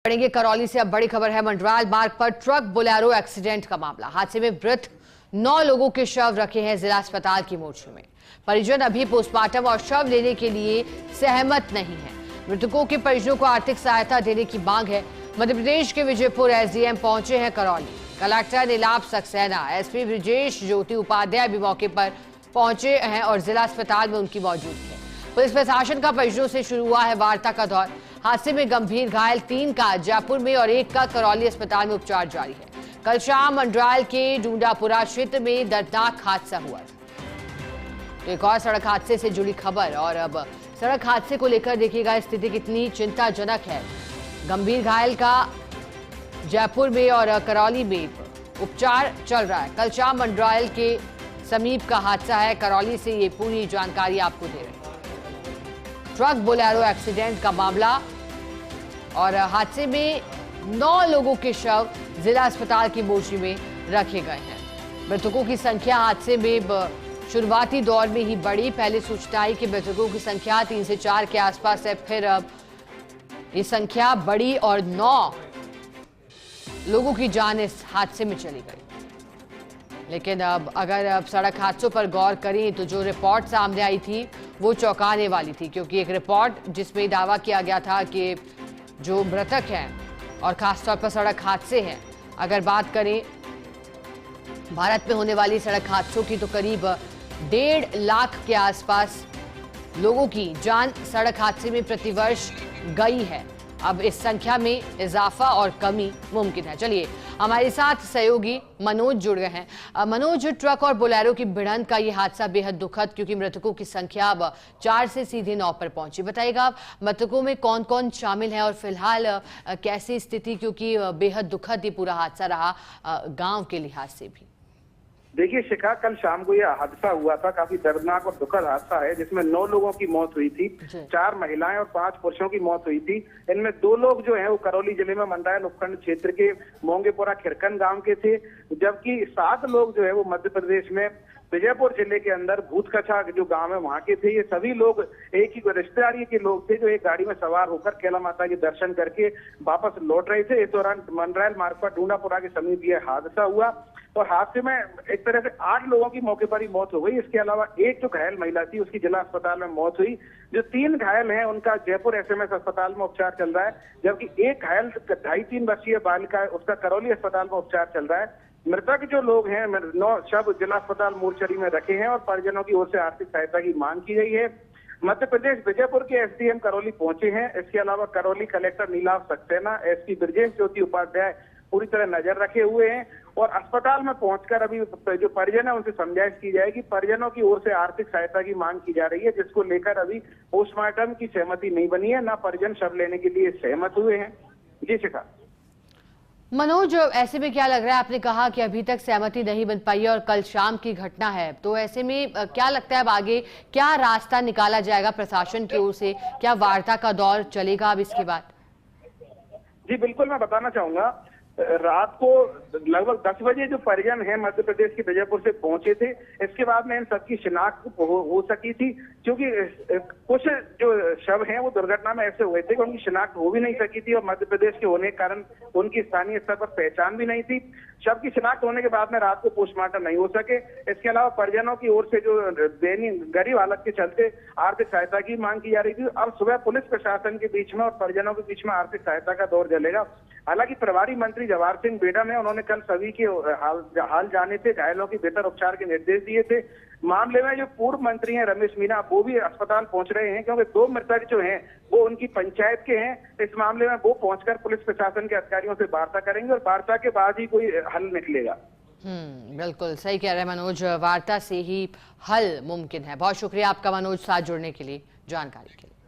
पढ़ेंगे करौली से। अब बड़ी खबर है, मंडरायल मार्ग पर ट्रक बोलेरो एक्सीडेंट का मामला। हादसे में मृत 9 लोगों के शव रखे हैं जिला अस्पताल की मोर्चरी में। परिजन अभी पोस्टमार्टम और शव लेने के लिए सहमत नहीं है। मृतकों के परिजनों को आर्थिक सहायता देने की मांग है। मध्य प्रदेश के विजयपुर एसडीएम पहुंचे हैं करौली। कलेक्टर नीलाभ सक्सेना, एसपी ब्रिजेश ज्योति उपाध्याय भी मौके पर पहुंचे हैं और जिला अस्पताल में उनकी मौजूदगी है। पुलिस प्रशासन का परिजनों से शुरू हुआ है वार्ता का दौर। हादसे में गंभीर घायल 3 का जयपुर में और 1 का करौली अस्पताल में उपचार जारी है। कल शाम मंडरायल के डूंडापुरा क्षेत्र में दर्दनाक हादसा हुआ। तो एक और सड़क हादसे से जुड़ी खबर, और अब सड़क हादसे को लेकर देखिएगा स्थिति कितनी चिंताजनक है। गंभीर घायल का जयपुर में और करौली में उपचार चल रहा है। कल शाम मंडरायल के समीप का हादसा है। करौली से ये पूरी जानकारी आपको दे रहे हैं। ट्रक बोलेरो एक्सीडेंट का मामला, और हादसे में 9 लोगों के शव जिला अस्पताल की मोर्चरी में रखे गए हैं। मृतकों की संख्या हादसे में शुरुआती दौर में ही बढ़ी। पहले सूचना आई कि मृतकों की संख्या 3 से 4 के आसपास है, फिर अब ये संख्या बढ़ी और 9 लोगों की जान इस हादसे में चली गई। लेकिन अगर सड़क हादसों पर गौर करें तो जो रिपोर्ट सामने आई थी वो चौंकाने वाली थी, क्योंकि एक रिपोर्ट जिसमें दावा किया गया था कि जो मृतक हैं और खासतौर पर सड़क हादसे हैं, अगर बात करें भारत में होने वाली सड़क हादसों की तो करीब 1.5 लाख के आसपास लोगों की जान सड़क हादसे में प्रतिवर्ष गई है। अब इस संख्या में इजाफा और कमी मुमकिन है। चलिए, हमारे साथ सहयोगी मनोज जुड़ गए हैं। मनोज, ट्रक और बोलेरो की भिड़ंत का ये हादसा बेहद दुखद, क्योंकि मृतकों की संख्या अब 4 से सीधे 9 पर पहुंची। बताइएगा आप, मृतकों में कौन कौन शामिल है और फिलहाल कैसी स्थिति, क्योंकि बेहद दुखद ये पूरा हादसा रहा गाँव के लिहाज से भी। देखिए शिखा, कल शाम को यह हादसा हुआ था। काफी दर्दनाक और दुखद हादसा है, जिसमें 9 लोगों की मौत हुई थी। 4 महिलाएं और 5 पुरुषों की मौत हुई थी। इनमें 2 लोग जो हैं वो करौली जिले में मंडरायल उपखंड क्षेत्र के मोंगेपुरा खिरकन गांव के थे, जबकि 7 लोग जो है वो मध्य प्रदेश में विजयपुर जिले के अंदर भूतकछा जो गांव है वहां के थे। ये सभी लोग एक ही रिश्तेदारी के लोग थे, जो एक गाड़ी में सवार होकर कैला माता के दर्शन करके वापस लौट रहे थे। इस दौरान मंडरायल मार्ग पर डूंडापुरा के समीप यह हादसा हुआ, और हादसे में एक तरह से 8 लोगों की मौके पर ही मौत हो गई। इसके अलावा एक जो घायल महिला थी उसकी जिला अस्पताल में मौत हुई। जो 3 घायल हैं उनका जयपुर एसएमएस अस्पताल में उपचार चल रहा है, जबकि एक घायल 2.5-3 वर्षीय बालिका है, उसका करौली अस्पताल में उपचार चल रहा है। मृतक जो लोग हैं 9 शव जिला अस्पताल मोर्चरी में रखे हैं और परिजनों की ओर से आर्थिक सहायता की मांग की गई है। मध्य प्रदेश विजयपुर के एसडीएम करौली पहुंचे हैं। इसके अलावा करौली कलेक्टर नीलाभ सक्सेना, एसपी ब्रिजेश ज्योति उपाध्याय पूरी तरह नजर रखे हुए हैं, और अस्पताल में पहुंचकर अभी जो परिजन है उनसे समझाइश की जाएगी। परिजनों की ओर से आर्थिक सहायता की मांग की जा रही है, जिसको लेकर अभी पोस्टमार्टम की सहमति नहीं बनी है, ना परिजन शव लेने के लिए सहमत हुए हैं। जी शिखा। मनोज, ऐसे में क्या लग रहा है, आपने कहा कि अभी तक सहमति नहीं बन पाई है और कल शाम की घटना है, तो ऐसे में क्या लगता है अब आगे क्या रास्ता निकाला जाएगा प्रशासन की ओर से? क्या वार्ता का दौर चलेगा अब इसके बाद? जी बिल्कुल, मैं बताना चाहूंगा, रात को लगभग 10 बजे जो परिजन हैं मध्य प्रदेश के विजयपुर से पहुंचे थे। इसके बाद में इन सबकी शिनाख्त हो सकी थी, क्योंकि कुछ जो शव हैं वो दुर्घटना में ऐसे हुए थे कि उनकी शिनाख्त हो भी नहीं सकी थी, और मध्य प्रदेश के होने के कारण उनकी स्थानीय स्तर पर पहचान भी नहीं थी। शव की शिनाख्त होने के बाद में रात को पोस्टमार्टम नहीं हो सके। इसके अलावा परिजनों की ओर से जो गरीब हालत के चलते आर्थिक सहायता की मांग की जा रही थी। अब सुबह पुलिस प्रशासन के बीच में और परिजनों के बीच में आर्थिक सहायता का दौर चलेगा। हालांकि प्रभारी मंत्री जवाहर सिंह बेडम है, उन्होंने कल सभी के हाल जाने थे, घायलों के बेहतर उपचार के निर्देश दिए थे। मामले में जो पूर्व मंत्री हैं रमेश मीना, वो भी अस्पताल पहुंच रहे हैं, क्योंकि 2 मृतक जो हैं वो उनकी पंचायत के हैं। इस मामले में वो पहुंचकर पुलिस प्रशासन के अधिकारियों से वार्ता करेंगे, और वार्ता के बाद ही कोई हल निकलेगा। बिल्कुल सही कह रहे हैं मनोज, वार्ता से ही हल मुमकिन है। बहुत शुक्रिया आपका मनोज, साथ जुड़ने के लिए, जानकारी के लिए।